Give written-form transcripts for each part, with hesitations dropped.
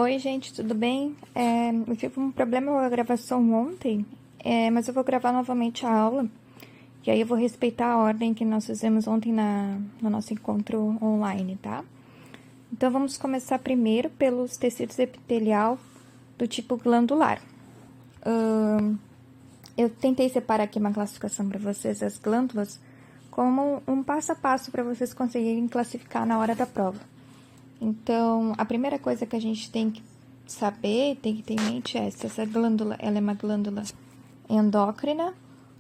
Oi, gente, tudo bem? Eu tive um problema com a gravação ontem, mas eu vou gravar novamente a aula, e aí eu vou respeitar a ordem que nós fizemos ontem no nosso encontro online, tá? Então, vamos começar primeiro pelos tecidos epitelial do tipo glandular. Eu tentei separar aqui uma classificação para vocês das glândulas como um passo a passo para vocês conseguirem classificar na hora da prova. Então, a primeira coisa que a gente tem que saber, tem que ter em mente é se essa glândula, ela é uma glândula endócrina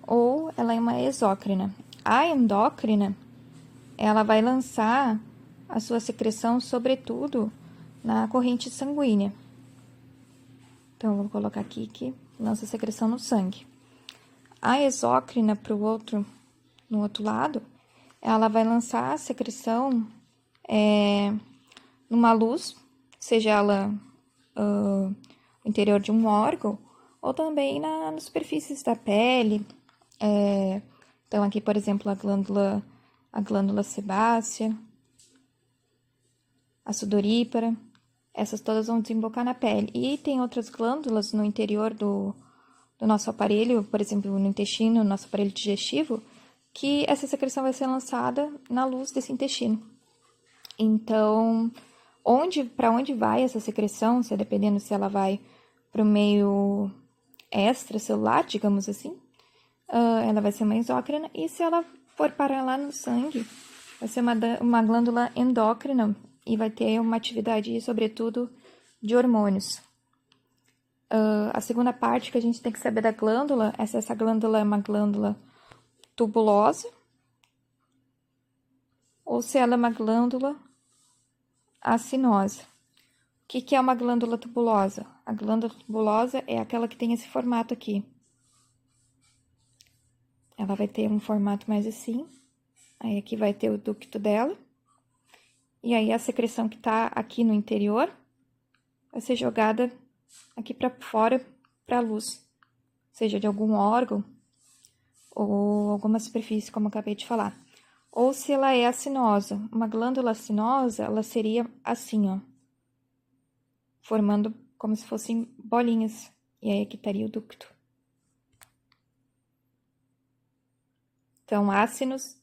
ou ela é uma exócrina. A endócrina, ela vai lançar a sua secreção, sobretudo, na corrente sanguínea. Então, vou colocar aqui que lança a secreção no sangue. A exócrina, no outro lado, ela vai lançar a secreção numa luz, seja ela no interior de um órgão, ou também nas superfícies da pele. Então, aqui, por exemplo, a glândula sebácea, a sudorípara, essas todas vão desembocar na pele. E tem outras glândulas no interior do nosso aparelho, por exemplo, no intestino, no nosso aparelho digestivo, que essa secreção vai ser lançada na luz desse intestino. Então, para onde vai essa secreção, se dependendo se ela vai para o meio extracelular, digamos assim, ela vai ser uma exócrina, e se ela for parar lá no sangue, vai ser uma glândula endócrina e vai ter uma atividade, sobretudo, de hormônios. A segunda parte que a gente tem que saber da glândula é se essa glândula é uma glândula tubulosa ou se ela é uma glândula acinosa. O que é uma glândula tubulosa? A glândula tubulosa é aquela que tem esse formato aqui. Ela vai ter um formato mais assim. Aí aqui vai ter o ducto dela. E aí a secreção que tá aqui no interior vai ser jogada aqui para fora, para a luz. Seja de algum órgão ou alguma superfície, como eu acabei de falar. Ou se ela é acinosa. Uma glândula acinosa, ela seria assim, ó. Formando como se fossem bolinhas. E aí aqui estaria o ducto. Então, ácinos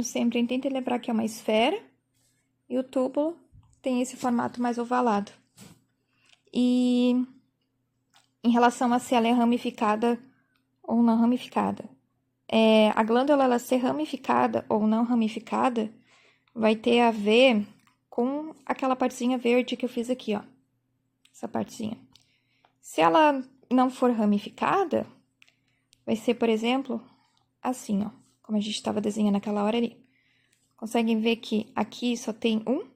sempre tentem lembrar que é uma esfera e o túbulo tem esse formato mais ovalado. E em relação a se ela é ramificada ou não ramificada, a glândula ela ser ramificada ou não ramificada vai ter a ver com aquela partezinha verde que eu fiz aqui, ó. Essa partezinha. Se ela não for ramificada, vai ser, por exemplo, assim, ó. Como a gente estava desenhando naquela hora ali. Conseguem ver que aqui só tem um?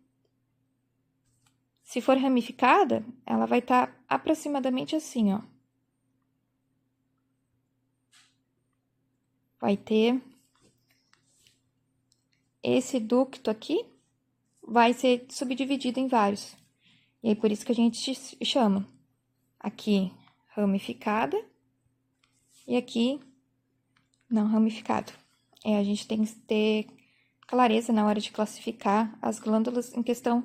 Se for ramificada, ela vai estar aproximadamente assim, ó. Vai ter esse ducto aqui, vai ser subdividido em vários. E aí, por isso que a gente chama aqui ramificada e aqui não ramificado. A gente tem que ter clareza na hora de classificar as glândulas em questão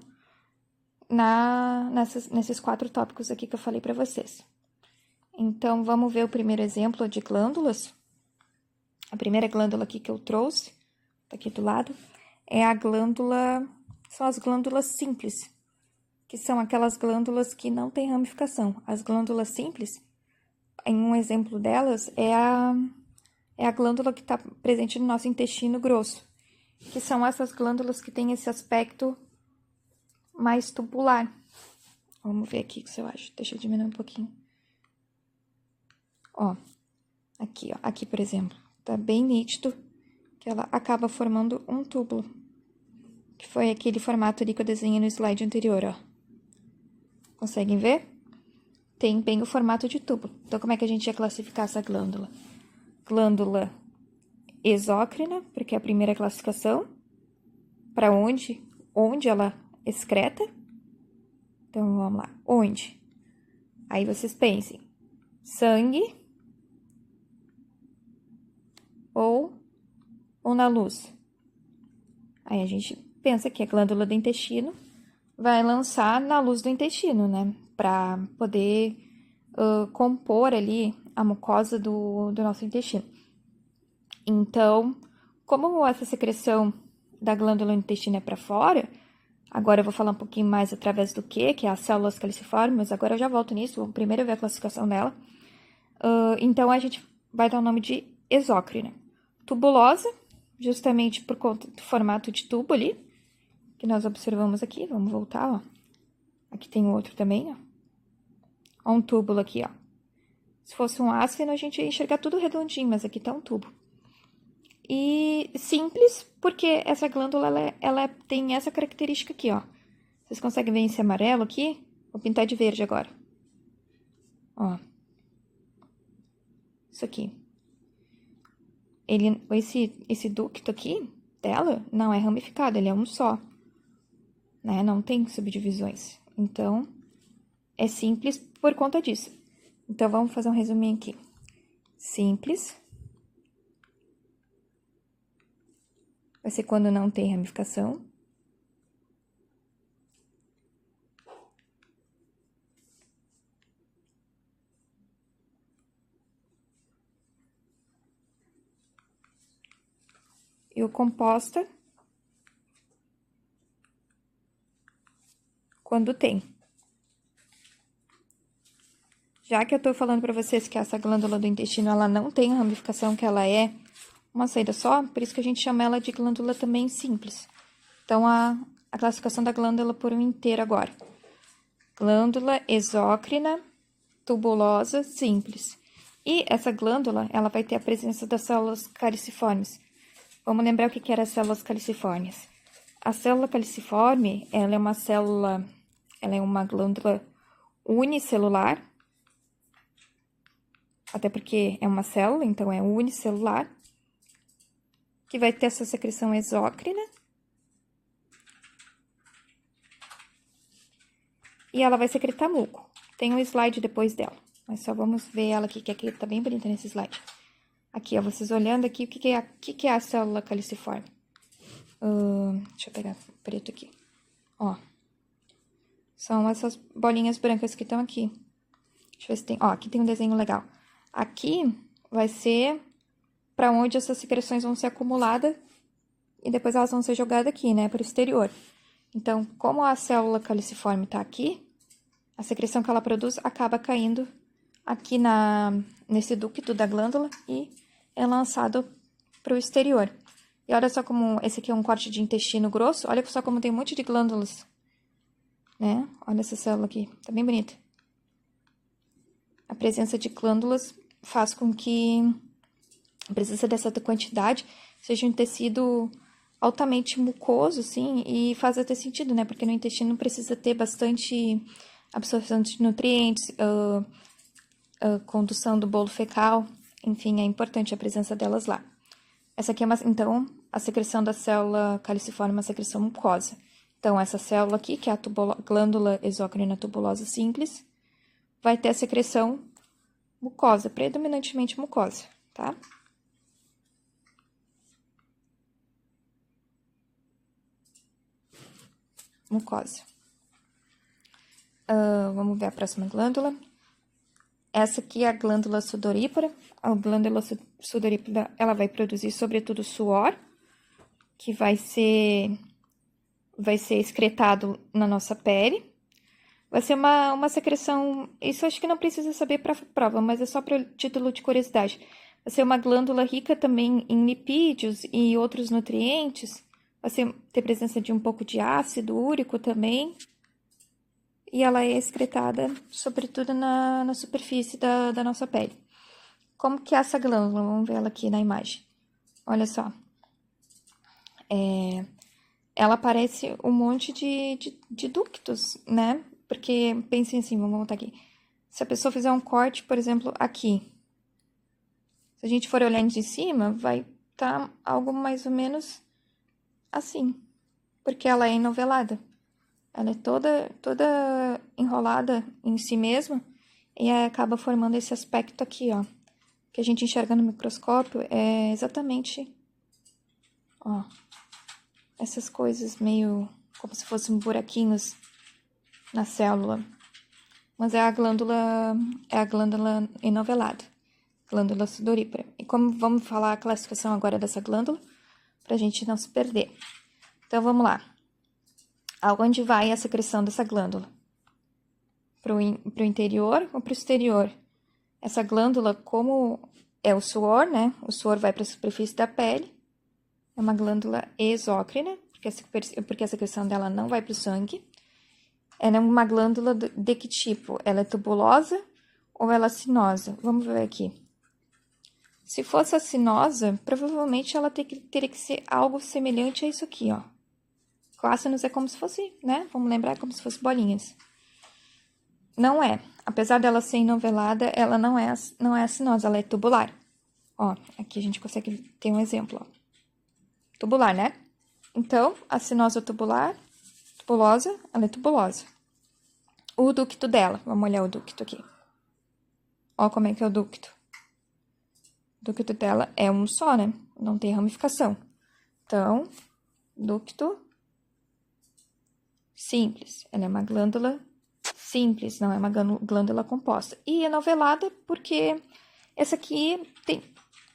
nesses 4 tópicos aqui que eu falei para vocês. Então, vamos ver o primeiro exemplo de glândulas. A primeira glândula aqui que eu trouxe, tá aqui do lado, são as glândulas simples, que são aquelas glândulas que não têm ramificação. As glândulas simples, em um exemplo delas, é a glândula que está presente no nosso intestino grosso, que são essas glândulas que têm esse aspecto mais tubular. Vamos ver aqui o que você acha. Deixa eu diminuir um pouquinho. Ó, aqui, por exemplo, tá bem nítido que ela acaba formando um túbulo, que foi aquele formato ali que eu desenhei no slide anterior, ó. Conseguem ver? Tem bem o formato de túbulo. Então, como é que a gente ia classificar essa glândula? Glândula exócrina, porque é a primeira classificação, para onde ela excreta. Então, vamos lá. Onde? Aí vocês pensem, sangue ou na luz. Aí a gente pensa que a glândula do intestino vai lançar na luz do intestino, né? Para poder compor ali a mucosa do nosso intestino. Então, como essa secreção da glândula no intestino é para fora, agora eu vou falar um pouquinho mais através do que é as células caliciformes, mas agora eu já volto nisso, vou primeiro ver a classificação dela. Então, a gente vai dar o nome de exócrina. Tubulosa, justamente por conta do formato de tubo ali, que nós observamos aqui. Vamos voltar, ó. Aqui tem outro também, ó. Ó um túbulo aqui, ó. Se fosse um ácido, a gente ia enxergar tudo redondinho, mas aqui tá um tubo. E simples, porque essa glândula, ela tem essa característica aqui, ó. Vocês conseguem ver esse amarelo aqui? Vou pintar de verde agora. Ó. Isso aqui. Esse ducto aqui dela não é ramificado, ele é um só. Né? Não tem subdivisões. Então, é simples por conta disso. Então, vamos fazer um resuminho aqui. Simples. Vai ser quando não tem ramificação. E o composta, quando tem. Já que eu tô falando para vocês que essa glândula do intestino, ela não tem ramificação, que ela é uma saída só, por isso que a gente chama ela de glândula também simples. Então, a classificação da glândula por um inteiro agora. Glândula exócrina, tubulosa, simples. E essa glândula, ela vai ter a presença das células caliciformes. Vamos lembrar o que eram as células caliciformes. A célula caliciforme, ela é uma glândula unicelular, até porque é uma célula, então é unicelular, que vai ter essa secreção exócrina. E ela vai secretar muco. Tem um slide depois dela, mas só vamos ver ela aqui, que aqui tá bem bonita nesse slide. Aqui, ó, vocês olhando aqui, o que é a célula caliciforme? Deixa eu pegar preto aqui. Ó, são essas bolinhas brancas que estão aqui. Deixa eu ver se tem... Ó, aqui tem um desenho legal. Aqui vai ser para onde essas secreções vão ser acumuladas e depois elas vão ser jogadas aqui, né, para o exterior. Então, como a célula caliciforme tá aqui, a secreção que ela produz acaba caindo aqui nesse ducto da glândula e é lançado para o exterior. E olha só como esse aqui é um corte de intestino grosso. Olha só como tem um monte de glândulas, né? Olha essa célula aqui, tá bem bonita. A presença de glândulas faz com que a presença dessa quantidade seja um tecido altamente mucoso, assim, e faz até sentido, né? Porque no intestino precisa ter bastante absorção de nutrientes, condução do bolo fecal, enfim, é importante a presença delas lá. Essa aqui é então, a secreção da célula caliciforme é uma secreção mucosa. Então, essa célula aqui, que é a glândula exócrina tubulosa simples, vai ter a secreção mucosa, predominantemente mucosa, tá? Mucosa. Vamos ver a próxima glândula. Essa aqui é a glândula sudorípara. A glândula sudorípara, ela vai produzir, sobretudo, suor, que vai ser excretado na nossa pele. Vai ser uma secreção, isso acho que não precisa saber para prova, mas é só para título de curiosidade. Vai ser uma glândula rica também em lipídios e outros nutrientes. Vai ter presença de um pouco de ácido úrico também. E ela é excretada, sobretudo, na superfície da nossa pele. Como que é essa glândula? Vamos ver ela aqui na imagem. Olha só. Ela parece um monte de ductos, né? Porque, pensem assim, vamos voltar aqui. Se a pessoa fizer um corte, por exemplo, aqui. Se a gente for olhando de cima, vai estar algo mais ou menos assim. Porque ela é enovelada. Ela é toda enrolada em si mesma e acaba formando esse aspecto aqui, ó. Que a gente enxerga no microscópio é exatamente, ó, essas coisas meio como se fossem buraquinhos na célula. Mas é a glândula enovelada, glândula sudorípara. E como vamos falar a classificação agora dessa glândula, para a gente não se perder. Então, vamos lá. Aonde vai a secreção dessa glândula? Para o interior ou para o exterior? Essa glândula, como é o suor, né? O suor vai para a superfície da pele. É uma glândula exócrina, porque a secreção dela não vai para o sangue. Ela é uma glândula de que tipo? Ela é tubulosa ou ela é acinosa? Vamos ver aqui. Se fosse acinosa, provavelmente ela teria que ser algo semelhante a isso aqui, ó. Coácenos é como se fosse, né? Vamos lembrar, como se fosse bolinhas. Não é. Apesar dela ser enovelada, ela não é acinosa, ela é tubular. Ó, aqui a gente consegue ter um exemplo, ó. Tubular, né? Então, a acinosa tubulosa, ela é tubulosa. O ducto dela, vamos olhar o ducto aqui. Ó como é que é o ducto. O ducto dela é um só, né? Não tem ramificação. Então, ducto simples. Ela é uma glândula simples, não é uma glândula composta. E enovelada porque essa aqui tem...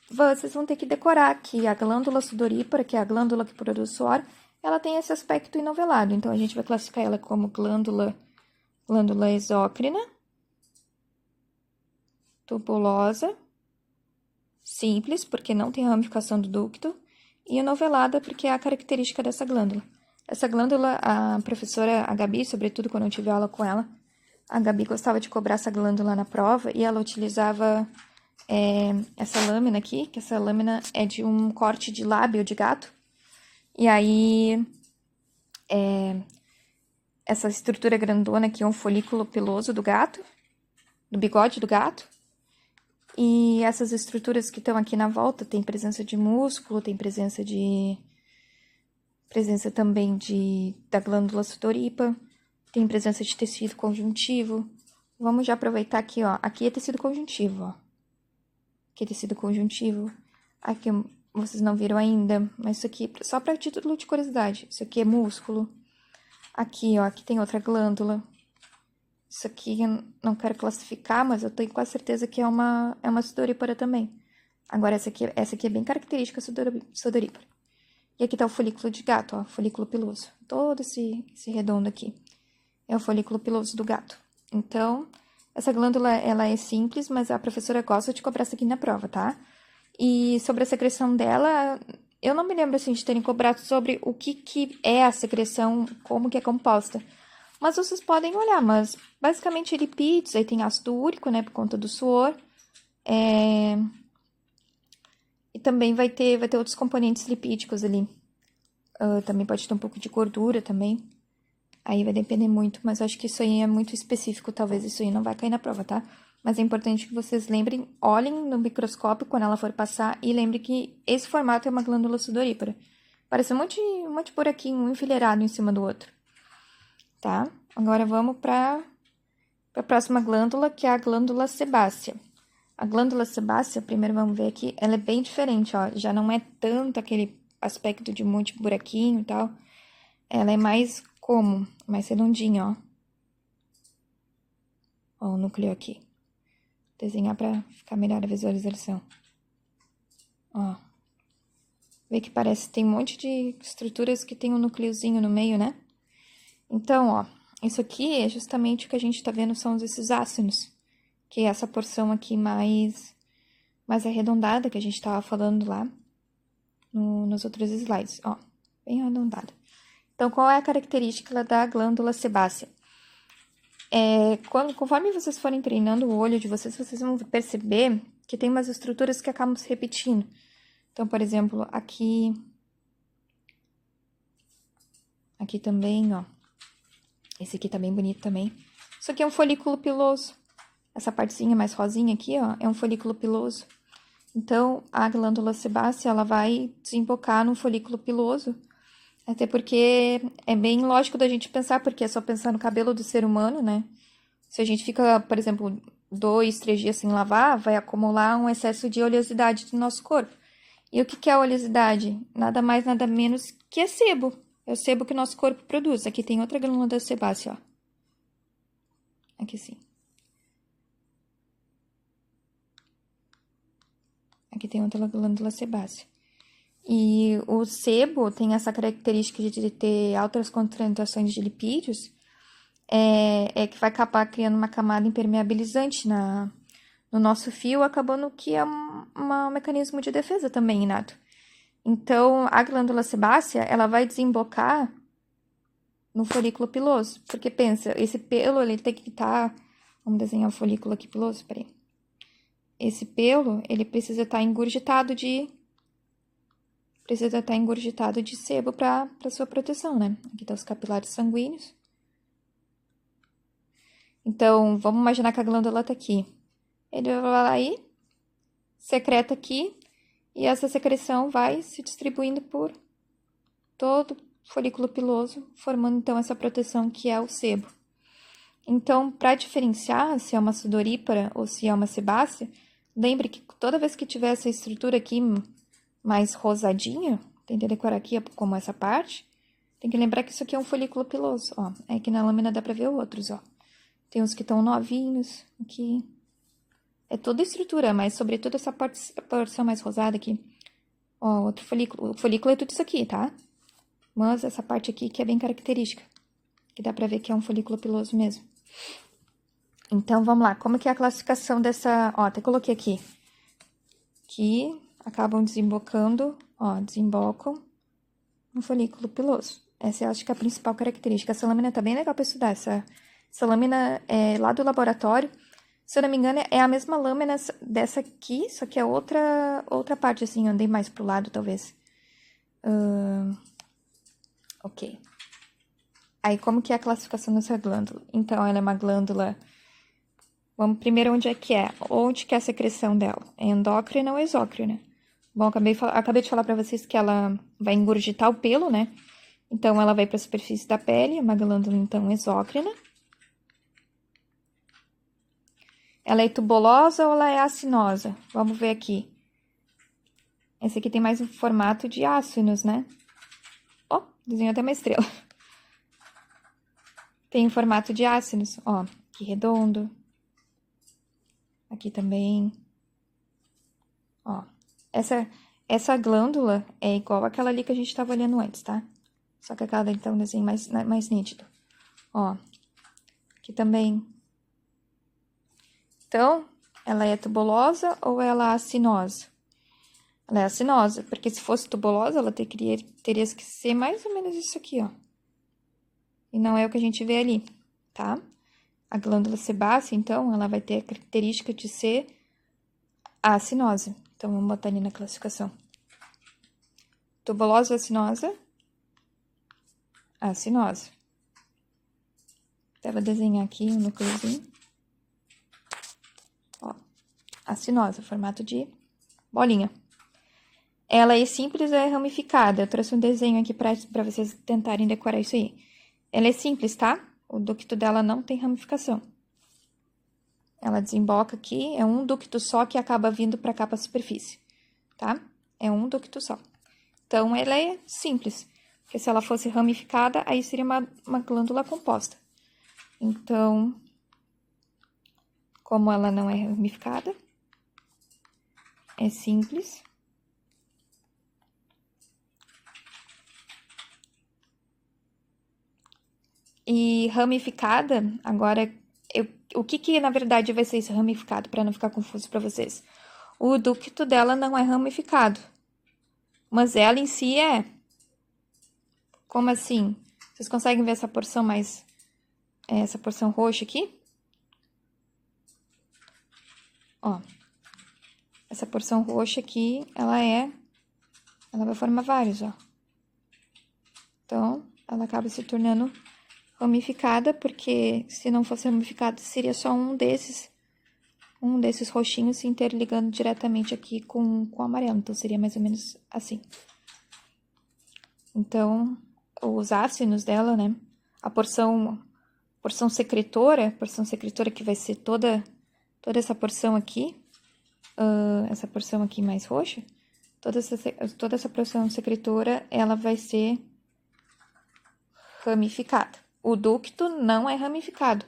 Vocês vão ter que decorar que a glândula sudorípara, que é a glândula que produz suor, ela tem esse aspecto enovelado. Então, a gente vai classificar ela como glândula exócrina, tubulosa, simples, porque não tem ramificação do ducto, e enovelada, porque é a característica dessa glândula. Essa glândula, a professora, a Gabi, sobretudo quando eu tive aula com ela, a Gabi gostava de cobrar essa glândula na prova, e ela utilizava essa lâmina aqui, que essa lâmina é de um corte de lábio de gato, e aí essa estrutura grandona aqui é um folículo piloso do gato, do bigode do gato. E essas estruturas que estão aqui na volta, tem presença de músculo, tem presença também da glândula sudorípara, tem presença de tecido conjuntivo. Vamos já aproveitar aqui, ó. Aqui é tecido conjuntivo, ó. Aqui é tecido conjuntivo. Aqui vocês não viram ainda, mas isso aqui, só para título de curiosidade, isso aqui é músculo. Aqui, ó, aqui tem outra glândula. Isso aqui eu não quero classificar, mas eu tenho quase certeza que é uma sudorípara também. Agora, essa aqui é bem característica sudorípara. E aqui tá o folículo de gato, ó, folículo piloso. Todo esse redondo aqui é o folículo piloso do gato. Então, essa glândula, ela é simples, mas a professora gosta de cobrar isso aqui na prova, tá? E sobre a secreção dela, eu não me lembro, assim, de terem cobrado sobre o que é a secreção, como que é composta. Mas vocês podem olhar, mas basicamente lipídios, aí tem ácido úrico, né, por conta do suor. E também vai ter outros componentes lipídicos ali. Também pode ter um pouco de gordura também. Aí vai depender muito, mas eu acho que isso aí é muito específico, talvez isso aí não vai cair na prova, tá? Mas é importante que vocês lembrem, olhem no microscópio quando ela for passar e lembrem que esse formato é uma glândula sudorípara. Parece um monte de buraquinho, um enfileirado em cima do outro. Tá? Agora vamos para a próxima glândula, que é a glândula sebácea. A glândula sebácea, primeiro vamos ver aqui, ela é bem diferente, ó. Já não é tanto aquele aspecto de um monte de buraquinho e tal. Ela é mais mais redondinha, ó. Ó o núcleo aqui. Vou desenhar para ficar melhor a visualização. Ó. Vê que parece que tem um monte de estruturas que tem um núcleozinho no meio, né? Então, ó, isso aqui é justamente o que a gente tá vendo são esses ácidos, que é essa porção aqui mais arredondada que a gente tava falando lá nos outros slides, ó, bem arredondada. Então, qual é a característica da glândula sebácea? Conforme vocês forem treinando o olho de vocês vão perceber que tem umas estruturas que acabam se repetindo. Então, por exemplo, aqui também, ó. Esse aqui tá bem bonito também. Isso aqui é um folículo piloso. Essa partezinha mais rosinha aqui, ó, é um folículo piloso. Então, a glândula sebácea, ela vai desembocar no folículo piloso. Até porque é bem lógico da gente pensar, porque é só pensar no cabelo do ser humano, né? Se a gente fica, por exemplo, 2, 3 dias sem lavar, vai acumular um excesso de oleosidade no nosso corpo. E o que é a oleosidade? Nada mais, nada menos que é sebo. É o sebo que o nosso corpo produz. Aqui tem outra glândula sebácea, ó. Aqui sim. Aqui tem outra glândula sebácea. E o sebo tem essa característica de ter altas concentrações de lipídios, que vai acabar criando uma camada impermeabilizante no nosso fio, acabando que é um mecanismo de defesa também inato. Então, a glândula sebácea, ela vai desembocar no folículo piloso. Porque pensa, esse pelo, ele tem que estar... Vamos desenhar o folículo aqui piloso, peraí. Esse pelo, ele precisa estar engurgitado de sebo para sua proteção, né? Aqui tá os capilares sanguíneos. Então, vamos imaginar que a glândula tá aqui. Ele vai lá e secreta aqui, e essa secreção vai se distribuindo por todo o folículo piloso, formando então essa proteção que é o sebo. Então, para diferenciar se é uma sudorípara ou se é uma sebácea, lembre que toda vez que tiver essa estrutura aqui mais rosadinha, tentei decorar aqui como essa parte, tem que lembrar que isso aqui é um folículo piloso, ó. Aqui na lâmina dá pra ver outros, ó. Tem uns que estão novinhos aqui. É toda estrutura, mas sobretudo essa porção mais rosada aqui. Ó, outro folículo. O folículo é tudo isso aqui, tá? Mas essa parte aqui que é bem característica. Que dá pra ver que é um folículo piloso mesmo. Então, vamos lá. Como que é a classificação dessa... Ó, até coloquei aqui. Que acabam desembocando, ó, desembocam no folículo piloso. Essa eu acho que é a principal característica. Essa lâmina tá bem legal pra estudar. Essa lâmina é lá do laboratório. Se eu não me engano, é a mesma lâmina dessa aqui, só que é outra parte, assim, andei mais pro lado, talvez. Ok. Aí, como que é a classificação dessa glândula? Então, ela é uma glândula... Vamos primeiro onde é que é. Onde que é a secreção dela? É endócrina ou exócrina? Bom, acabei de falar pra vocês que ela vai engurgitar o pelo, né? Então, ela vai pra superfície da pele, é uma glândula, então, exócrina. Ela é tubulosa ou ela é acinosa? Vamos ver aqui. Esse aqui tem mais um formato de ácinos, né? Ó, desenhou até uma estrela. Tem um formato de ácinos, ó. Aqui redondo. Aqui também. Ó. Essa glândula é igual àquela ali que a gente tava olhando antes, tá? Só que aquela então, um desenho mais nítido. Ó. Aqui também. Então, ela é tubulosa ou ela é acinosa? Ela é acinosa, porque se fosse tubulosa, ela teria que ser mais ou menos isso aqui, ó. E não é o que a gente vê ali, tá? A glândula sebácea, então, ela vai ter a característica de ser acinosa. Então, vamos botar ali na classificação. Tubulosa ou acinosa? Acinosa. Até vou desenhar aqui um núcleozinho. Ó, acinosa, formato de bolinha. Ela é simples ou é ramificada? Eu trouxe um desenho aqui para vocês tentarem decorar isso aí. Ela é simples, tá? O ducto dela não tem ramificação. Ela desemboca aqui, é um ducto só que acaba vindo para cá, para a superfície, tá? É um ducto só. Então, ela é simples, porque se ela fosse ramificada, aí seria uma glândula composta. Então, como ela não é ramificada, é simples. E ramificada, agora, o que na verdade vai ser esse ramificado, para não ficar confuso para vocês? O ducto dela não é ramificado, mas ela em si é. Como assim? Vocês conseguem ver essa porção essa porção roxa aqui? Ó, essa porção roxa aqui, ela vai formar vários, ó. Então, ela acaba se tornando ramificada, porque se não fosse ramificada, seria só um desses roxinhos se interligando diretamente aqui com o amarelo. Então, seria mais ou menos assim. Então, os ácidos dela, né? A porção secretora que vai ser toda essa porção aqui, essa porção aqui mais roxa, toda essa porção secretora, ela vai ser ramificada. O ducto não é ramificado,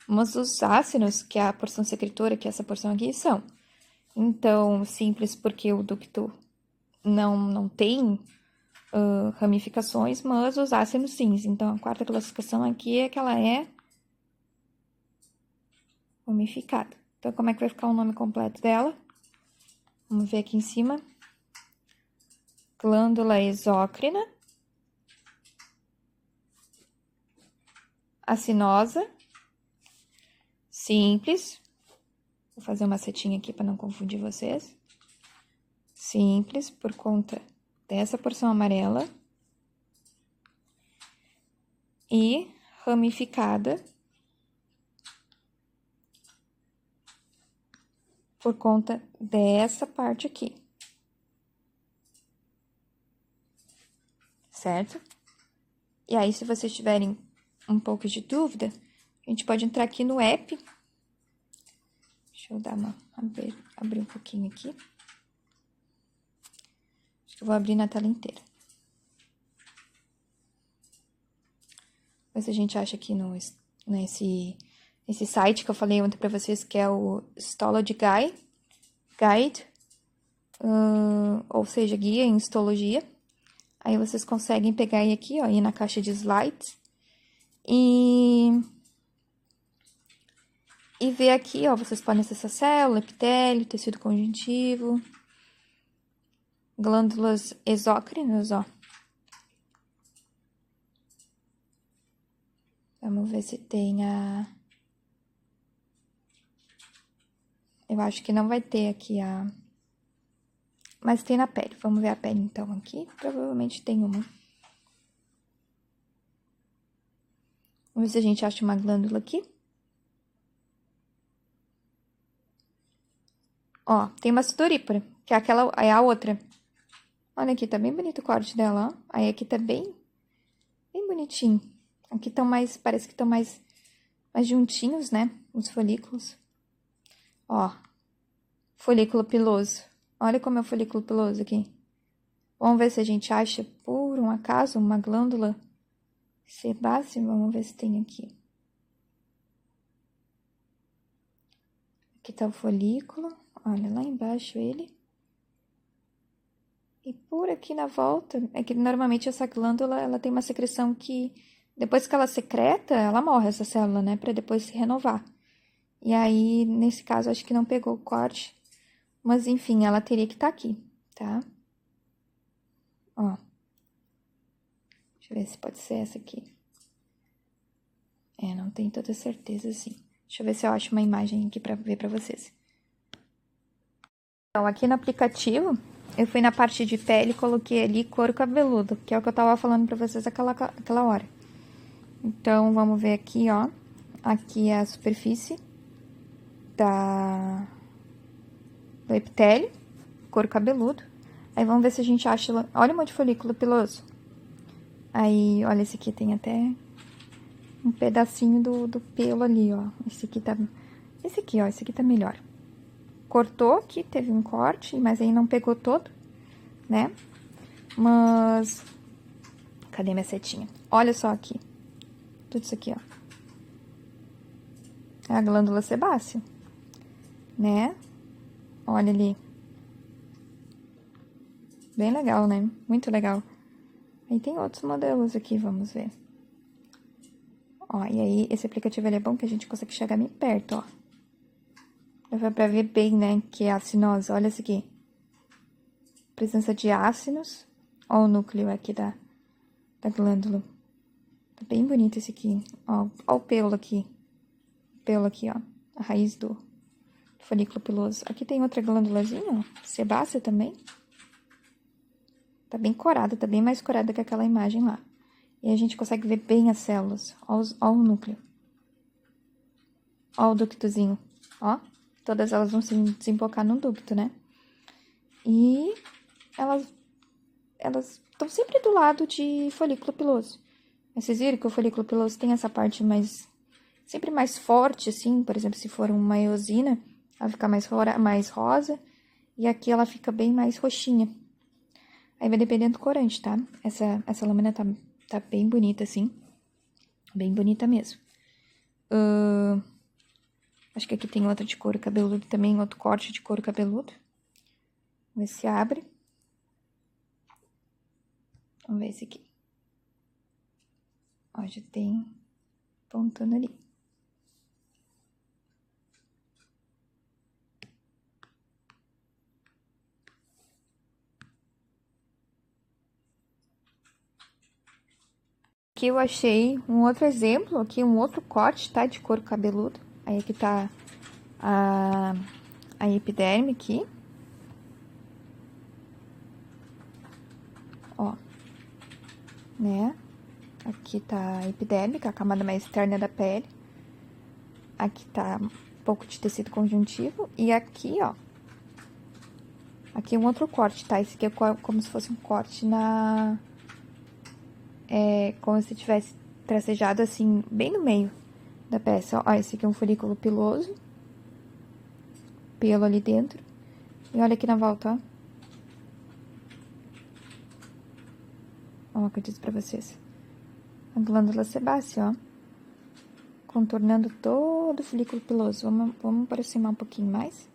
mas os ácinos, que é a porção secretora, que é essa porção aqui, são. Então, simples porque o ducto não tem ramificações, mas os ácinos sim. Então, a quarta classificação aqui é que ela é ramificada. Então, como é que vai ficar o nome completo dela? Vamos ver aqui em cima. Glândula exócrina, acinosa, simples. Vou fazer uma setinha aqui para não confundir vocês. Simples, por conta dessa porção amarela. E ramificada, por conta dessa parte aqui. Certo? E aí, se vocês tiverem um pouco de dúvida, a gente pode entrar aqui no app. Deixa eu dar abrir um pouquinho aqui. Acho que eu vou abrir na tela inteira. Mas a gente acha aqui nesse site que eu falei ontem pra vocês, que é o Histology Guide, ou seja, guia em histologia. Aí vocês conseguem pegar aí aqui, ó, ir na caixa de slides e ver aqui, ó, vocês podem acessar célula, epitélio, tecido conjuntivo, glândulas exócrinas, ó. Vamos ver se tem a... Eu acho que não vai ter aqui a... Mas tem na pele. Vamos ver a pele, então, aqui. Provavelmente tem uma. Vamos ver se a gente acha uma glândula aqui. Ó, tem uma sudorípara, que é a outra. Olha aqui, tá bem bonito o corte dela, ó. Aí aqui tá bem bonitinho. Aqui estão mais, parece que estão mais juntinhos, né? Os folículos. Ó, folículo piloso. Olha como é o folículo piloso aqui. Vamos ver se a gente acha, por um acaso, uma glândula sebácea. Vamos ver se tem aqui. Aqui tá o folículo. Olha, lá embaixo ele. E por aqui na volta, é que normalmente essa glândula, ela tem uma secreção que, depois que ela secreta, ela morre, essa célula, né? Pra depois se renovar. E aí, nesse caso, acho que não pegou o corte. Mas, enfim, ela teria que estar aqui, tá? Ó. Deixa eu ver se pode ser essa aqui. É, não tenho toda certeza, assim. Deixa eu ver se eu acho uma imagem aqui pra ver pra vocês. Então, aqui no aplicativo, eu fui na parte de pele e coloquei ali couro cabeludo, que é o que eu tava falando pra vocês aquela hora. Então, vamos ver aqui, ó. Aqui é a superfície do epitélio, couro cabeludo. Aí, vamos ver se a gente acha... Olha um monte de folículo piloso. Aí, olha, esse aqui tem até um pedacinho do pelo ali, ó. Esse aqui, ó, esse aqui tá melhor. Cortou aqui, teve um corte, mas aí não pegou todo, né? Mas... Cadê minha setinha? Olha só aqui. Tudo isso aqui, ó. É a glândula sebácea, né? Olha ali. Bem legal, né? Muito legal. Aí tem outros modelos aqui, vamos ver. Ó, e aí esse aplicativo ele é bom que a gente consegue chegar bem perto, ó. Dá pra ver bem, né, que é a acinose. Olha esse aqui. Presença de ácidos. Ó o núcleo aqui da glândula. Tá bem bonito esse aqui. Ó o pelo aqui. Pelo aqui, ó. A raiz do folículo piloso. Aqui tem outra glândulazinha, ó. Sebácea também. Tá bem corada, tá bem mais corada que aquela imagem lá. E a gente consegue ver bem as células. Ó o núcleo. Ó o ductozinho, ó. Todas elas vão se desembocar no ducto, né? E elas estão sempre do lado de folículo piloso. Vocês viram que o folículo piloso tem essa parte sempre mais forte, assim. Por exemplo, se for uma eosina, ela fica mais rosa. E aqui ela fica bem mais roxinha. Aí vai dependendo do corante, tá? Essa lâmina tá bem bonita, assim. Bem bonita mesmo. Acho que aqui tem outra de couro cabeludo também, outro corte de couro cabeludo. Vamos ver se abre. Vamos ver esse aqui. Ó, já tem pontando ali. Aqui eu achei um outro exemplo, aqui um outro corte, tá? De couro cabeludo. Aí aqui tá a epiderme aqui. Ó. Né? Aqui tá a epiderme, que é a camada mais externa da pele. Aqui tá um pouco de tecido conjuntivo. E aqui, ó. Aqui é um outro corte, tá? Esse aqui é como se fosse um corte na... como se tivesse tracejado assim, bem no meio da peça. Ó, esse aqui é um folículo piloso. Pelo ali dentro. E olha aqui na volta, ó. Ó, o que eu disse pra vocês. A glândula sebácea, ó. Contornando todo o folículo piloso. Vamos aproximar um pouquinho mais.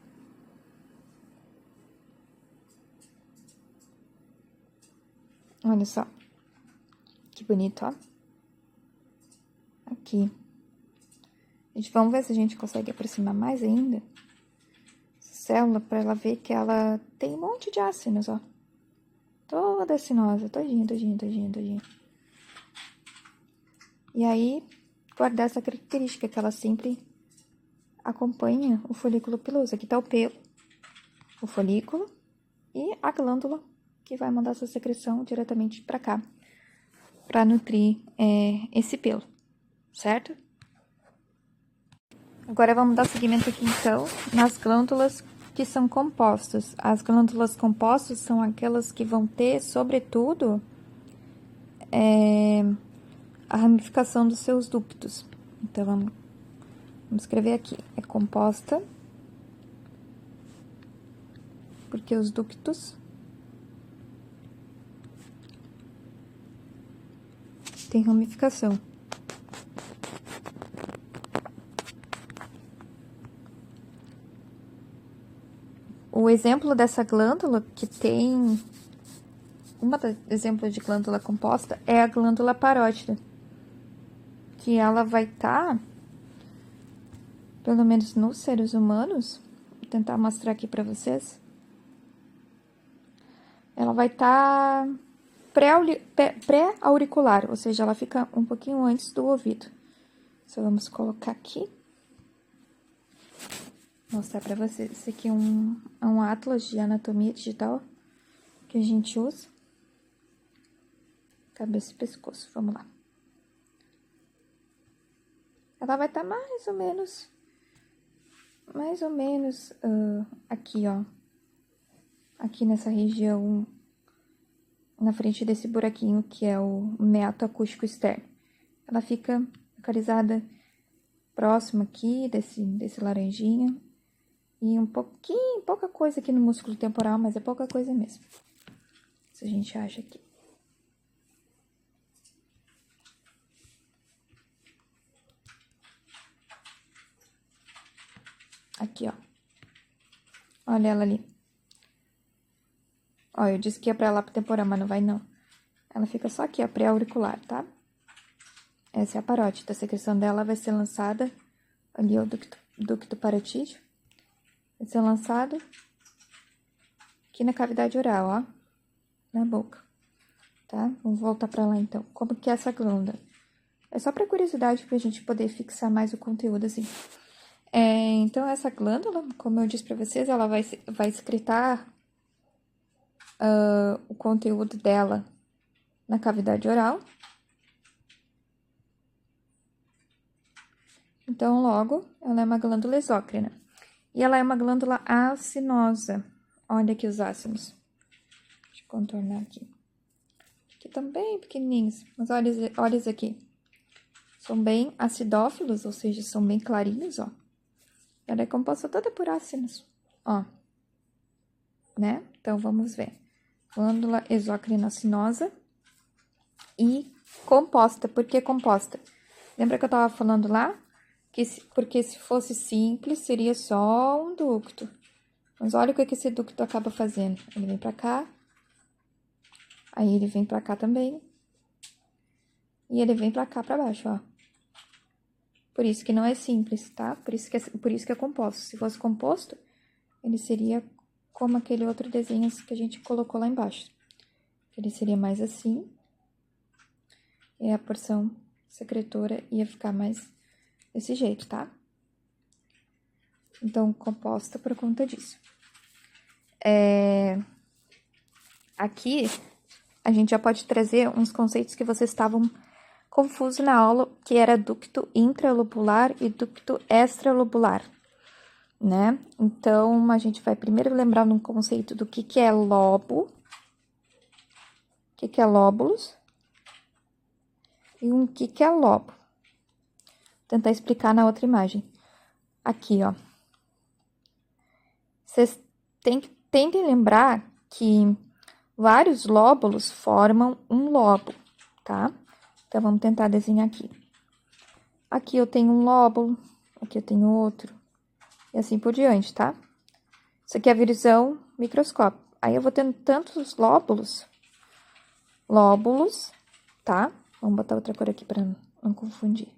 Olha só. Que bonito, ó. Aqui. Gente, vamos ver se a gente consegue aproximar mais ainda. Célula, pra ela ver que ela tem um monte de ácidos, ó. Toda acinosa, todinha. E aí, guardar essa característica que ela sempre acompanha o folículo piloso. Aqui tá o pelo, o folículo e a glândula que vai mandar essa secreção diretamente pra cá, pra nutrir esse pelo, certo? Agora vamos dar seguimento aqui, então, nas glândulas que são compostas. As glândulas compostas são aquelas que vão ter, sobretudo, a ramificação dos seus ductos. Então, vamos escrever aqui. É composta porque os ductos têm ramificação. O exemplo dessa glândula que tem... exemplo de glândula composta é a glândula parótida. Que ela vai estar, pelo menos nos seres humanos, vou tentar mostrar aqui pra vocês. Ela vai estar pré-auricular, ou seja, ela fica um pouquinho antes do ouvido. Só vamos colocar aqui. Mostrar pra vocês. Esse aqui é um atlas de anatomia digital que a gente usa. Cabeça e pescoço, vamos lá. Ela vai estar mais ou menos aqui, ó. Aqui nessa região, na frente desse buraquinho que é o meato acústico externo. Ela fica localizada próximo aqui desse laranjinha. E pouca coisa aqui no músculo temporal, mas é pouca coisa mesmo. Isso a gente acha aqui. Aqui, ó. Olha ela ali. Ó, eu disse que ia pra lá pro temporal, mas não vai não. Ela fica só aqui, ó, pré-auricular, tá? Essa é a parótida. A secreção dela vai ser lançada ali, ó, o ducto parotídeo. Vai ser lançado aqui na cavidade oral, ó. Na boca. Tá? Vamos voltar pra lá, então. Como que é essa glândula? É só pra curiosidade, pra gente poder fixar mais o conteúdo, assim. Então, essa glândula, como eu disse pra vocês, ela vai excretar o conteúdo dela na cavidade oral. Então, logo, ela é uma glândula exócrina. E ela é uma glândula acinosa. Olha aqui os ácidos. Deixa eu contornar aqui. Aqui estão bem pequenininhos, mas olha isso aqui. São bem acidófilos, ou seja, são bem clarinhos, ó. Ela é composta toda por ácidos, ó. Né? Então, vamos ver. Glândula exócrina acinosa e composta. Por que composta? Lembra que eu tava falando lá? Porque se fosse simples, seria só um ducto. Mas olha o que esse ducto acaba fazendo. Ele vem pra cá. Aí ele vem pra cá também. E ele vem pra cá, pra baixo, ó. Por isso que não é simples, tá? Por isso que é composto. Se fosse composto, ele seria como aquele outro desenho que a gente colocou lá embaixo. Ele seria mais assim. E a porção secretora ia ficar mais desse jeito, tá? Então, composta por conta disso. Aqui, a gente já pode trazer uns conceitos que vocês estavam confusos na aula, que era ducto intralobular e ducto extralobular, né? Então, a gente vai primeiro lembrar um conceito do que é lobo, o que é lóbulos, e o que é lobo. Vou tentar explicar na outra imagem. Aqui, ó. Vocês tentem lembrar que vários lóbulos formam um lobo, tá? Então, vamos tentar desenhar aqui. Aqui eu tenho um lóbulo, aqui eu tenho outro, e assim por diante, tá? Isso aqui é a visão microscópica. Aí, eu vou tendo tantos lóbulos, tá? Vamos botar outra cor aqui para não confundir.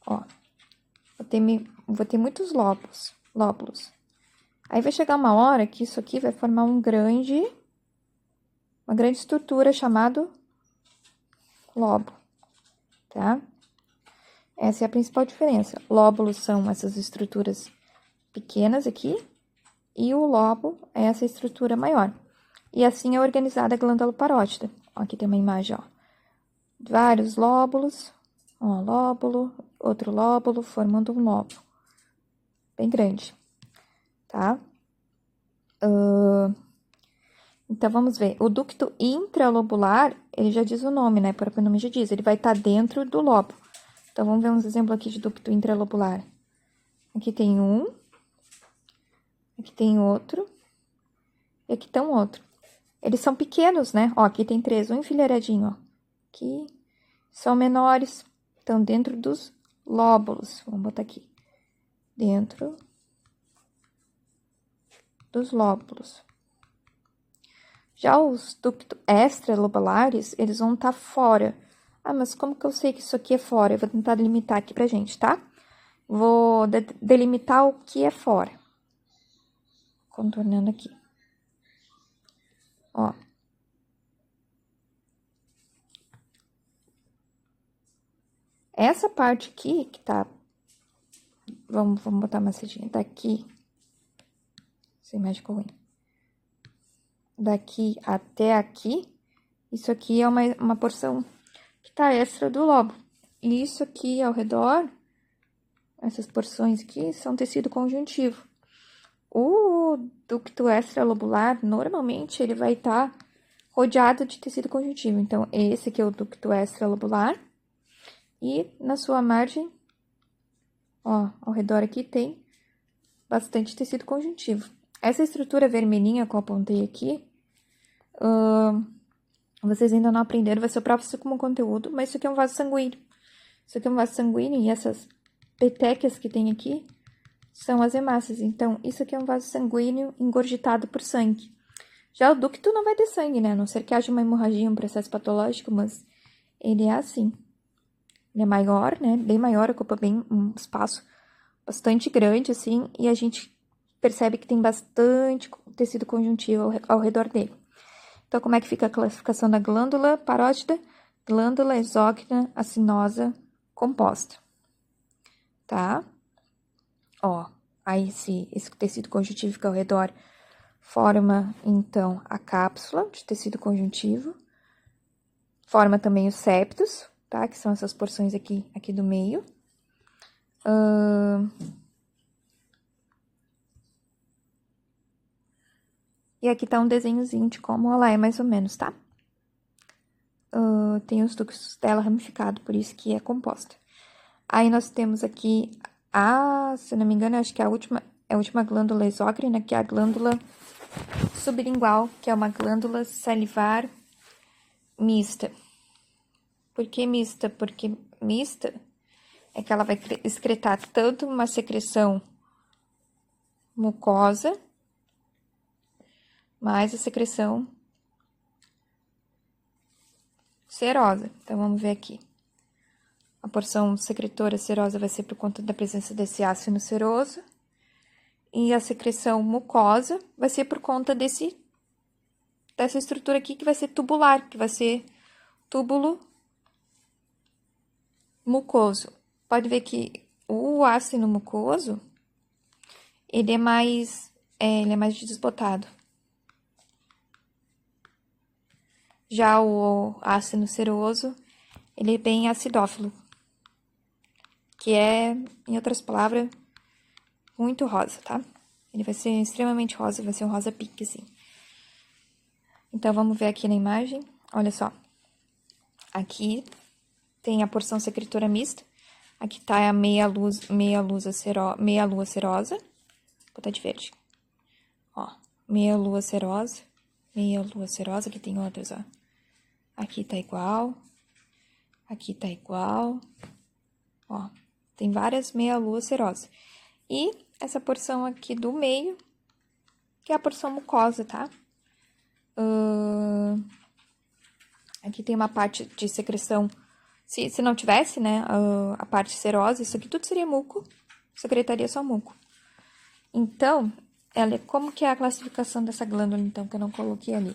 Ó, vou ter muitos lóbulos. Aí, vai chegar uma hora que isso aqui vai formar uma grande estrutura chamada lobo, tá? Essa é a principal diferença. Lóbulos são essas estruturas pequenas aqui, e o lobo é essa estrutura maior. E assim é organizada a glândula parótida. Ó, aqui tem uma imagem, ó. Vários lóbulos, ó, lóbulo, outro lóbulo, formando um lobo. Bem grande, tá? Então, vamos ver. O ducto intralobular, ele já diz o nome, né? O próprio nome já diz. Ele vai estar dentro do lobo. Então, vamos ver uns exemplos aqui de ducto intralobular. Aqui tem um. Aqui tem outro. E aqui tem um outro. Eles são pequenos, né? Ó, aqui tem 3, um enfileiradinho, ó. Aqui. São menores. Estão dentro dos lóbulos. Vamos botar aqui. Dentro dos lóbulos. Já os ductos extralobulares, eles vão estar fora. Ah, mas como que eu sei que isso aqui é fora? Eu vou tentar delimitar aqui pra gente, tá? Vou delimitar o que é fora. Contornando aqui. Ó. Essa parte aqui, que tá... Vamos botar uma setinha daqui. Essa imagem ficou ruim. Daqui até aqui, isso aqui é uma porção que tá extra do lobo. E isso aqui ao redor, essas porções aqui, são tecido conjuntivo. O ducto extralobular, normalmente, ele vai estar rodeado de tecido conjuntivo. Então, esse aqui é o ducto extralobular. E na sua margem, ó, ao redor aqui tem bastante tecido conjuntivo. Essa estrutura vermelhinha que eu apontei aqui, vocês ainda não aprenderam, vai ser o próximo como conteúdo, mas isso aqui é um vaso sanguíneo. Isso aqui é um vaso sanguíneo e essas petequias que tem aqui são as hemácias. Então, isso aqui é um vaso sanguíneo engurgitado por sangue. Já o ducto não vai ter sangue, né? A não ser que haja uma hemorragia, um processo patológico, mas ele é assim. Ele é maior, né? Bem maior, ocupa bem um espaço bastante grande, assim, e a gente percebe que tem bastante tecido conjuntivo ao redor dele. Então, como é que fica a classificação da glândula parótida? Glândula exócrina acinosa composta, tá? Ó, aí esse tecido conjuntivo que ao redor forma, então, a cápsula de tecido conjuntivo. Forma também os septos, tá? Que são essas porções aqui do meio. E aqui tá um desenhozinho de como ela é mais ou menos, tá? Tem os ductos dela ramificado, por isso que é composta. Aí nós temos aqui se eu não me engano, acho que é a última glândula exócrina, que é a glândula sublingual, que é uma glândula salivar mista. Por que mista? Porque mista é que ela vai excretar tanto uma secreção mucosa, mais a secreção serosa. Então, vamos ver aqui. A porção secretora serosa vai ser por conta da presença desse ácido seroso. E a secreção mucosa vai ser por conta dessa estrutura aqui, que vai ser tubular, que vai ser túbulo mucoso. Pode ver que o ácido mucoso, ele é mais desbotado. Já o ácido seroso, ele é bem acidófilo, que é, em outras palavras, muito rosa, tá? Ele vai ser extremamente rosa, vai ser um rosa pique, assim. Então, vamos ver aqui na imagem. Olha só. Aqui tem a porção secretora mista. Aqui tá a meia lua serosa. Vou botar de verde. Ó, meia lua serosa. Aqui tem outras, ó. Aqui tá igual. Aqui tá igual. Ó, tem várias meia lua serosa. E essa porção aqui do meio, que é a porção mucosa, tá? Aqui tem uma parte de secreção. Se não tivesse, né, a parte serosa, isso aqui tudo seria muco. Secretaria só muco. Então, como que é a classificação dessa glândula, então, que eu não coloquei ali?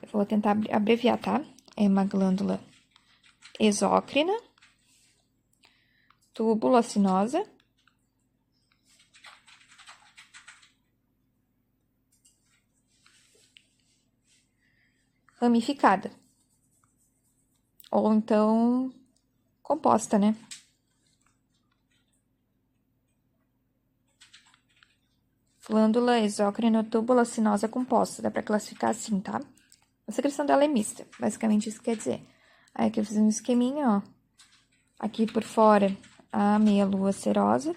Eu vou tentar abreviar, tá? É uma glândula exócrina, tubulocinosa, ramificada. Ou então, composta, né? Glândula exócrina tubulocinosa composta, dá pra classificar assim, tá? A secreção dela é mista, basicamente isso quer dizer. Aí aqui eu fiz um esqueminha, ó. Aqui por fora, a meia lua serosa.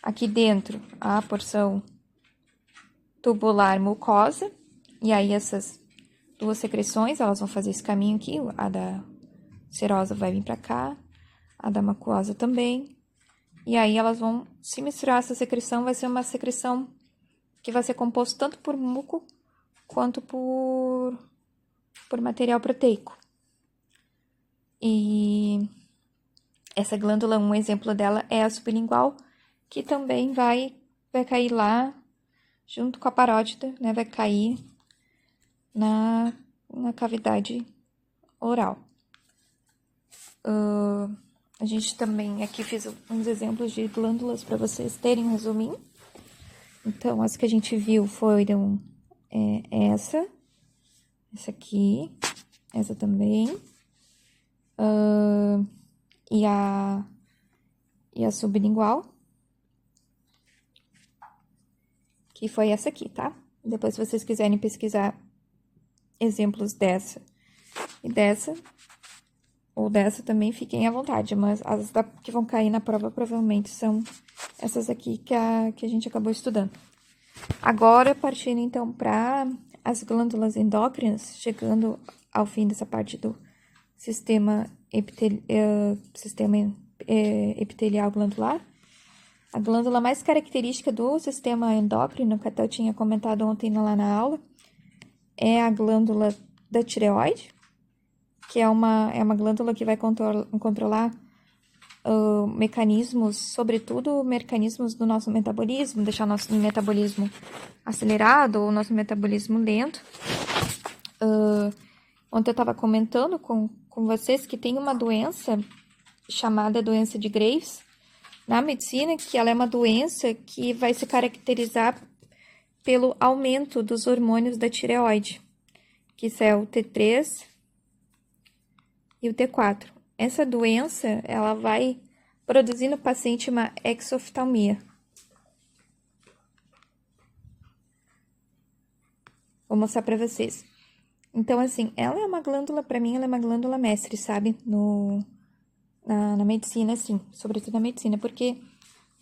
Aqui dentro, a porção tubular mucosa. E aí, essas duas secreções, elas vão fazer esse caminho aqui. A da serosa vai vir pra cá, a da mucosa também. E aí, elas vão se misturar. Essa secreção vai ser uma secreção que vai ser composta tanto por muco quanto por material proteico. E essa glândula, um exemplo dela é a sublingual, que também vai cair lá junto com a parótida, né? Vai cair na cavidade oral. A gente também aqui fiz uns exemplos de glândulas para vocês terem um resuminho. Então, as que a gente viu foram essa aqui, essa também, e a sublingual, que foi essa aqui, tá? Depois, se vocês quiserem pesquisar exemplos dessa e dessa, ou dessa também, fiquem à vontade, mas as que vão cair na prova provavelmente são essas aqui que a gente acabou estudando. Agora, partindo então para as glândulas endócrinas, chegando ao fim dessa parte do sistema epitelial glandular. A glândula mais característica do sistema endócrino, que até eu tinha comentado ontem lá na aula, é a glândula da tireoide, que é uma glândula que vai controlar mecanismos, sobretudo mecanismos do nosso metabolismo, deixar o nosso metabolismo acelerado ou o nosso metabolismo lento. Ontem eu estava comentando com vocês que tem uma doença chamada doença de Graves na medicina, que ela é uma doença que vai se caracterizar pelo aumento dos hormônios da tireoide, que é o T3 e o T4. Essa doença, ela vai produzir no paciente uma exoftalmia. Vou mostrar para vocês. Então, assim, ela é uma glândula, para mim, ela é uma glândula mestre, sabe? Na medicina, assim, sobretudo na medicina, porque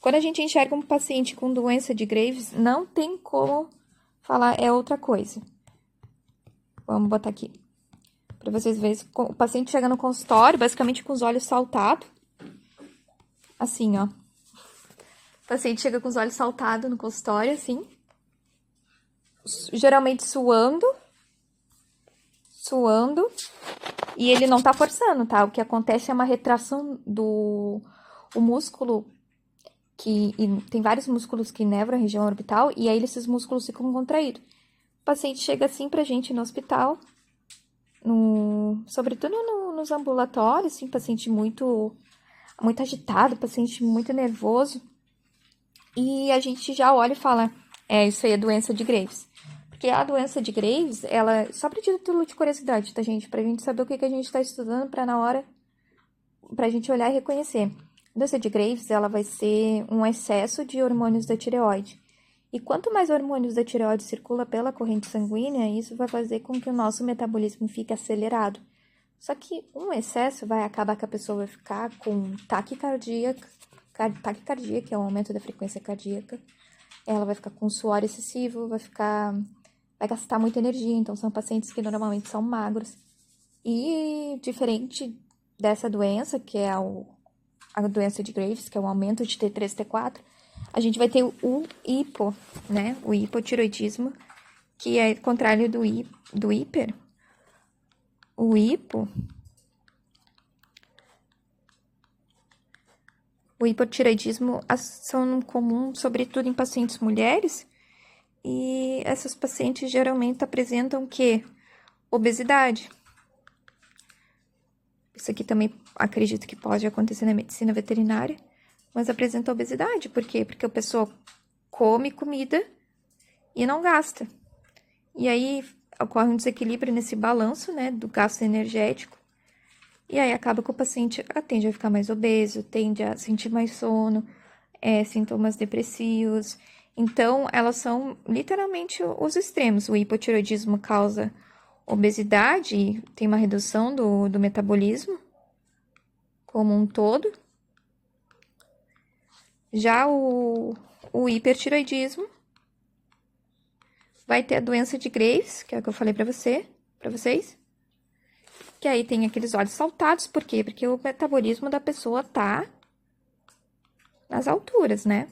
Quando a gente enxerga um paciente com doença de Graves, não tem como falar é outra coisa. Vamos botar aqui, para vocês verem. O paciente chega no consultório, basicamente com os olhos saltados. Assim, ó. O paciente chega com os olhos saltados no consultório, assim. Geralmente suando. E ele não tá forçando, tá? O que acontece é uma retração do músculo, tem vários músculos que inervam a região orbital, e aí esses músculos ficam contraídos. O paciente chega assim pra gente no hospital, sobretudo nos ambulatórios, assim, paciente muito agitado, paciente muito nervoso. E a gente já olha e fala, isso aí é doença de Graves. Porque a doença de Graves, ela, só pra título de curiosidade, tá, gente? Pra gente saber o que a gente tá estudando pra na hora, pra gente olhar e reconhecer. A doença de Graves, ela vai ser um excesso de hormônios da tireoide. E quanto mais hormônios da tireoide circula pela corrente sanguínea, isso vai fazer com que o nosso metabolismo fique acelerado. Só que um excesso vai acabar que a pessoa vai ficar com taquicardia, que é o aumento da frequência cardíaca. Ela vai ficar com suor excessivo, vai gastar muita energia. Então, são pacientes que normalmente são magros. E diferente dessa doença, que é a doença de Graves, que é o aumento de T3 e T4, a gente vai ter o hipo, né? O hipotiroidismo, que é contrário do hiper. O hipotireoidismo são comum, sobretudo em pacientes mulheres, e essas pacientes geralmente apresentam o quê? Obesidade. Isso aqui também acredito que pode acontecer na medicina veterinária, mas apresenta obesidade. Por quê? Porque a pessoa come comida e não gasta. E aí ocorre um desequilíbrio nesse balanço, né, do gasto energético. E aí acaba que o paciente tende a ficar mais obeso, tende a sentir mais sono, sintomas depressivos. Então, elas são literalmente os extremos. O hipotireoidismo causa obesidade, tem uma redução do metabolismo como um todo. Já o hipertireoidismo vai ter a doença de Graves, que é o que eu falei para vocês. Que aí tem aqueles olhos saltados, por quê? Porque o metabolismo da pessoa tá nas alturas, né?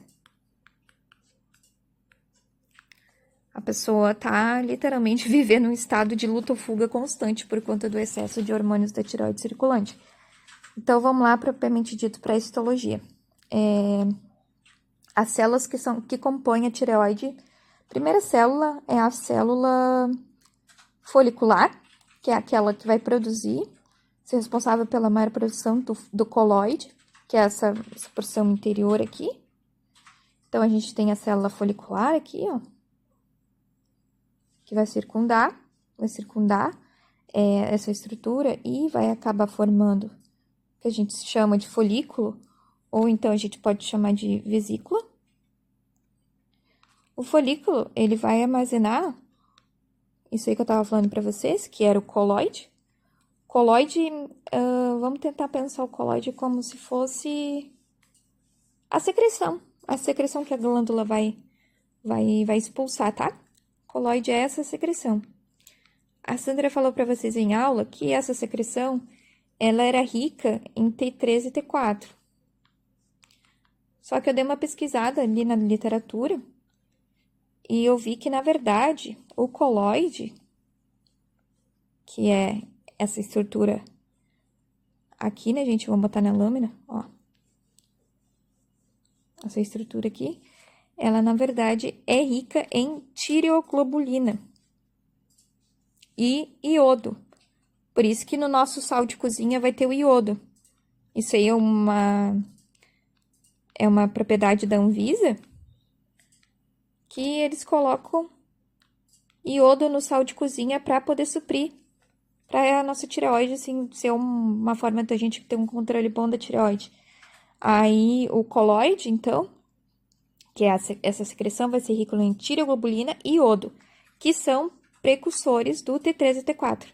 A pessoa tá literalmente vivendo um estado de luta ou fuga constante por conta do excesso de hormônios da tireoide circulante. Então, vamos lá, propriamente dito, para a histologia. As células que compõem a tireoide, a primeira célula é a célula folicular, que é aquela que vai produzir, ser responsável pela maior produção do colóide, que é essa porção interior aqui. Então, a gente tem a célula folicular aqui, ó, que vai circundar essa estrutura e vai acabar formando o que a gente chama de folículo, ou então a gente pode chamar de vesícula. O folículo, ele vai armazenar isso aí que eu tava falando para vocês, que era o colóide. Colóide, vamos tentar pensar o colóide como se fosse a secreção que a glândula vai expulsar, tá? Colóide é essa secreção. A Sandra falou para vocês em aula que essa secreção, ela era rica em T3 e T4. Só que eu dei uma pesquisada ali na literatura e eu vi que, na verdade, o colóide, que é essa estrutura aqui, né, gente? Vamos botar na lâmina, ó. Essa estrutura aqui, ela, na verdade, é rica em tireoglobulina e iodo. Por isso que no nosso sal de cozinha vai ter o iodo. Isso aí é uma propriedade da Anvisa, que eles colocam iodo no sal de cozinha para poder suprir, para a nossa tireoide, assim, ser uma forma da gente ter um controle bom da tireoide. Aí, o colóide, então, que é essa secreção, vai ser rico em tireoglobulina e iodo, que são precursores do T3 e T4.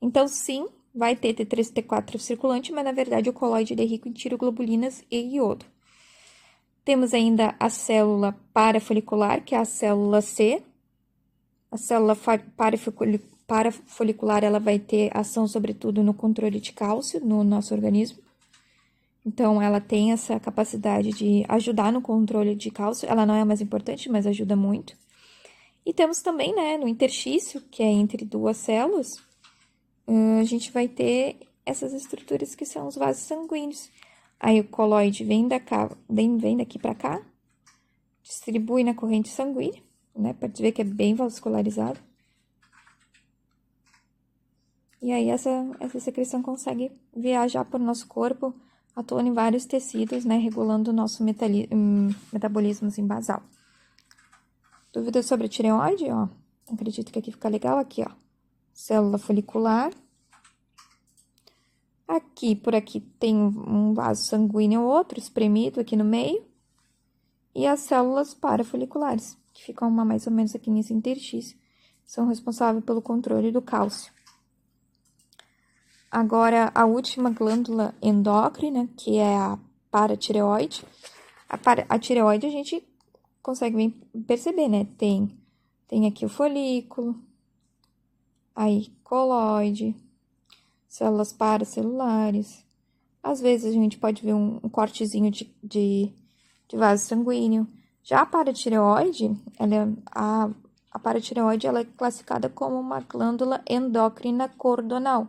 Então, sim, vai ter T3 e T4 circulante, mas, na verdade, o colóide é rico em tireoglobulinas e iodo. Temos ainda a célula parafolicular, que é a célula C. A célula parafolicular, ela vai ter ação, sobretudo, no controle de cálcio no nosso organismo. Então, ela tem essa capacidade de ajudar no controle de cálcio. Ela não é a mais importante, mas ajuda muito. E temos também, né, no interstício, que é entre duas células, a gente vai ter essas estruturas que são os vasos sanguíneos. Aí, o coloide vem daqui para cá, distribui na corrente sanguínea, né, pode ver que é bem vascularizado. E aí, essa secreção consegue viajar por nosso corpo, atuando em vários tecidos, né, regulando o nosso metabolismo assim, basal. Dúvidas sobre a tireoide? Ó, acredito que aqui fica legal. Aqui, ó, célula folicular. Aqui, por aqui, tem um vaso sanguíneo ou outro, espremido aqui no meio. E as células parafoliculares, que ficam mais ou menos aqui nesse interstício, são responsáveis pelo controle do cálcio. Agora, a última glândula endócrina, que é a paratireoide. A tireoide a gente consegue bem perceber, né? Tem aqui o folículo, aí coloide, células paracelulares. Às vezes a gente pode ver um cortezinho de vaso sanguíneo. Já a paratireoide, a paratireoide ela é classificada como uma glândula endócrina cordonal.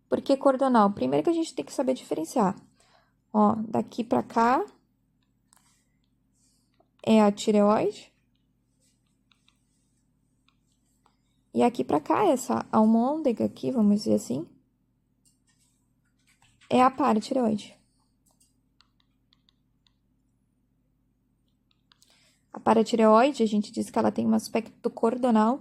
Por que cordonal? Primeiro que a gente tem que saber diferenciar. Ó, daqui para cá é a tireoide. E aqui para cá, essa almôndega aqui, vamos dizer assim, é a paratireoide. A paratireoide, a gente diz que ela tem um aspecto cordonal,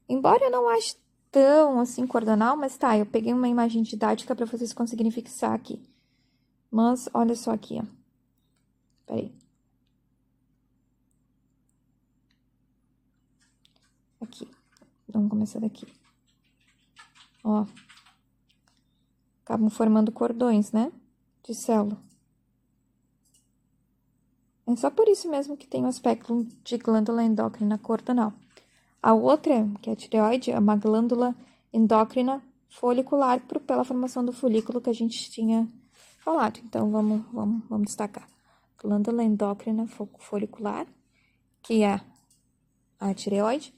embora eu não ache tão assim cordonal, mas tá, eu peguei uma imagem didática para vocês conseguirem fixar aqui. Mas olha só aqui, ó. Peraí. Aqui. Vamos começar daqui. Ó. Acabam formando cordões, né? De célula. É só por isso mesmo que tem o aspecto de glândula endócrina cordonal. A outra, que é a tireoide, é uma glândula endócrina folicular pela formação do folículo que a gente tinha falado. Então, vamos destacar. Glândula endócrina folicular, que é a tireoide,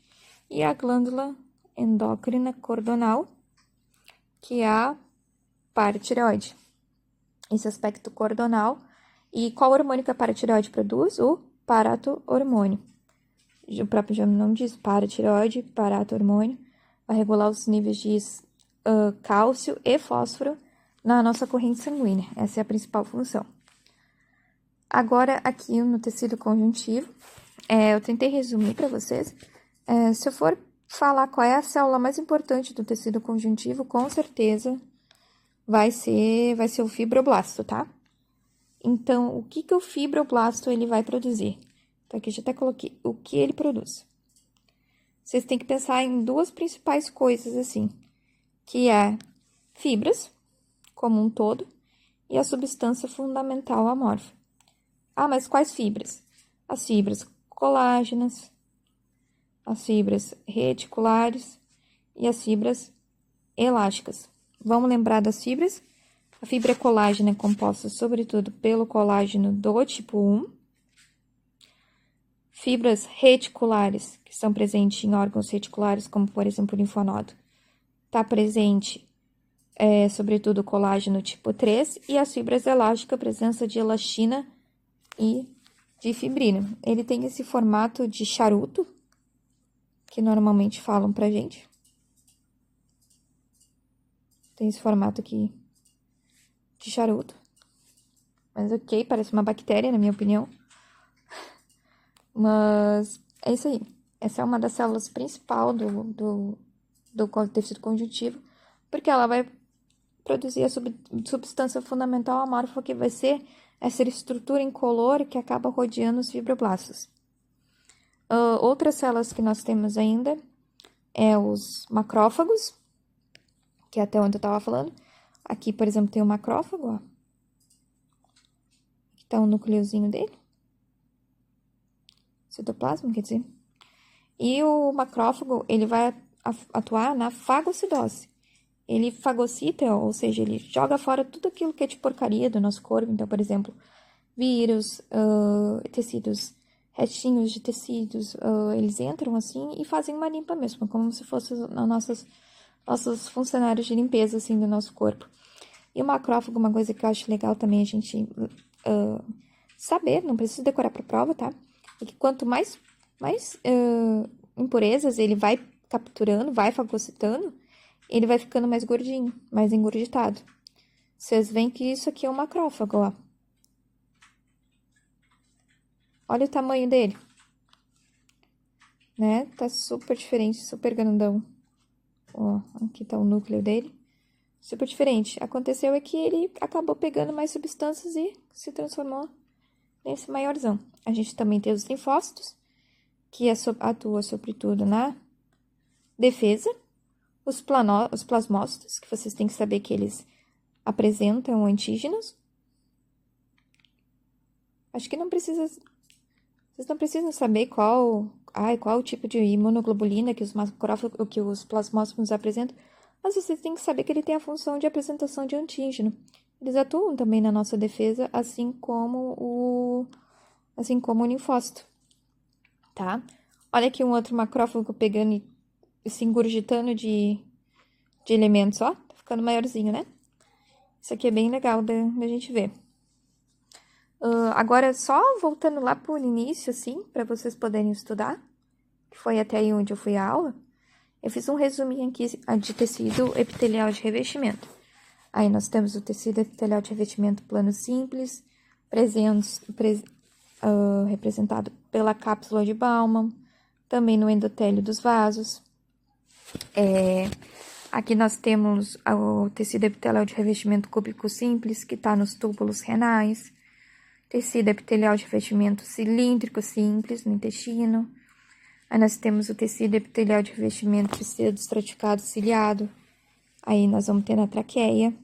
e a glândula endócrina cordonal, que é a paratireoide. Esse aspecto cordonal. E qual hormônio que a paratireoide produz? O parato-hormônio. O próprio nome diz paratireoide, parato-hormônio, vai regular os níveis de cálcio e fósforo na nossa corrente sanguínea. Essa é a principal função. Agora, aqui no tecido conjuntivo, eu tentei resumir para vocês. Se eu for falar qual é a célula mais importante do tecido conjuntivo, com certeza vai ser o fibroblasto, tá? Então, o que o fibroblasto ele vai produzir? Então, aqui eu já até coloquei o que ele produz. Vocês têm que pensar em duas principais coisas, assim, que é fibras, como um todo, e a substância fundamental amorfa. Ah, mas quais fibras? As fibras colágenas, as fibras reticulares e as fibras elásticas. Vamos lembrar das fibras? A fibra colágena é composta, sobretudo, pelo colágeno do tipo 1. Fibras reticulares, que estão presentes em órgãos reticulares, como, por exemplo, o linfonodo. Está presente, sobretudo, o colágeno tipo 3. E as fibras elásticas, a presença de elastina e de fibrina. Ele tem esse formato de charuto, que normalmente falam pra gente. Tem esse formato aqui de charuto. Mas ok, parece uma bactéria, na minha opinião. Mas é isso aí. Essa é uma das células principal do tecido conjuntivo, porque ela vai produzir a substância fundamental amorfa, que vai ser essa estrutura incolor que acaba rodeando os fibroblastos. Outras células que nós temos ainda é os macrófagos, que é até onde eu estava falando. Aqui, por exemplo, tem o macrófago, ó. Aqui tá o núcleozinho dele. citoplasma, quer dizer. E o macrófago, ele vai atuar na fagocidose. Ele fagocita, ou seja, ele joga fora tudo aquilo que é de porcaria do nosso corpo. Então, por exemplo, vírus, tecidos, restinhos de tecidos, eles entram assim e fazem uma limpa mesmo, como se fossem nossos funcionários de limpeza, assim, do nosso corpo. E o macrófago, uma coisa que eu acho legal também a gente saber, não precisa decorar para prova, tá? É que quanto mais impurezas ele vai capturando, vai fagocitando, ele vai ficando mais gordinho, mais engorditado. Vocês veem que isso aqui é um macrófago, ó. Olha o tamanho dele. Né? Tá super diferente, super grandão. Ó, aqui tá o núcleo dele. Super diferente. Aconteceu é que ele acabou pegando mais substâncias e se transformou nesse maiorzão. A gente também tem os linfócitos, que atua sobretudo na defesa. Os plasmócitos, que vocês têm que saber que eles apresentam antígenos. Acho que não precisa... Vocês não precisam saber qual o tipo de imunoglobulina que os plasmócitos apresentam, mas vocês têm que saber que ele tem a função de apresentação de antígeno. Eles atuam também na nossa defesa, assim como o linfócito, tá? Olha aqui um outro macrófago pegando e se ingurgitando de elementos, ó. Tá ficando maiorzinho, né? Isso aqui é bem legal da gente ver. Agora, só voltando lá pro início, assim, para vocês poderem estudar, que foi até aí onde eu fui à aula, eu fiz um resuminho aqui de tecido epitelial de revestimento. Aí nós temos o tecido epitelial de revestimento plano simples, representado pela cápsula de Baumann, também no endotélio dos vasos. Aqui nós temos o tecido epitelial de revestimento cúbico simples, que está nos túbulos renais. Tecido epitelial de revestimento cilíndrico simples no intestino. Aí nós temos o tecido epitelial de revestimento pseudoestratificado ciliado. Aí nós vamos ter na traqueia.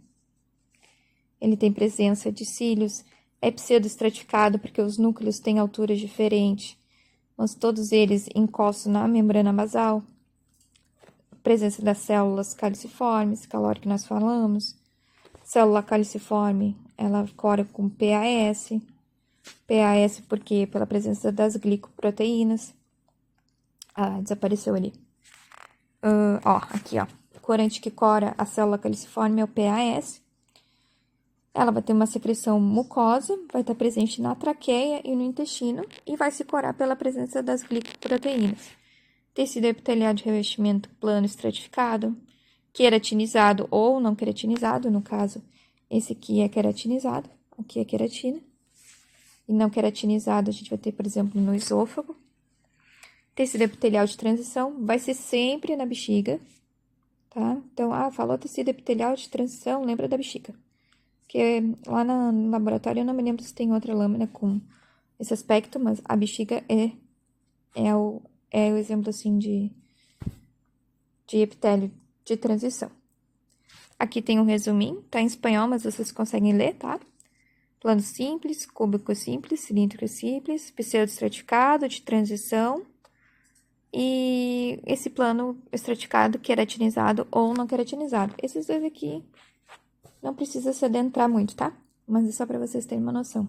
Ele tem presença de cílios. É pseudoestratificado porque os núcleos têm alturas diferentes, mas todos eles encostam na membrana basal. Presença das células caliciformes, calor que nós falamos. Célula caliciforme, ela cora com PAS. PAS por quê? Pela presença das glicoproteínas. Ah, desapareceu ali. Aqui, ó. O corante que cora a célula caliciforme é o PAS. Ela vai ter uma secreção mucosa, vai estar presente na traqueia e no intestino e vai se corar pela presença das glicoproteínas. Tecido epitelial de revestimento plano estratificado, queratinizado ou não queratinizado, no caso, esse aqui é queratinizado, aqui é queratina. E não queratinizado a gente vai ter, por exemplo, no esôfago. Tecido epitelial de transição vai ser sempre na bexiga, tá? Então, falou tecido epitelial de transição, lembra da bexiga. Porque lá no laboratório eu não me lembro se tem outra lâmina com esse aspecto, mas a bexiga é o exemplo, assim, de epitélio de transição. Aqui tem um resuminho, tá em espanhol, mas vocês conseguem ler, tá? Plano simples, cúbico simples, cilíndrico simples, pseudoestratificado de transição e esse plano estratificado queratinizado ou não queratinizado. Esses dois aqui não precisa se adentrar muito, tá? Mas é só para vocês terem uma noção.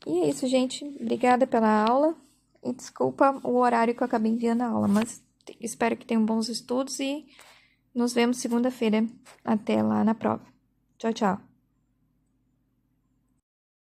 E é isso, gente. Obrigada pela aula. E desculpa o horário que eu acabei enviando a aula, mas espero que tenham bons estudos e nos vemos segunda-feira até lá na prova. Tchau, tchau.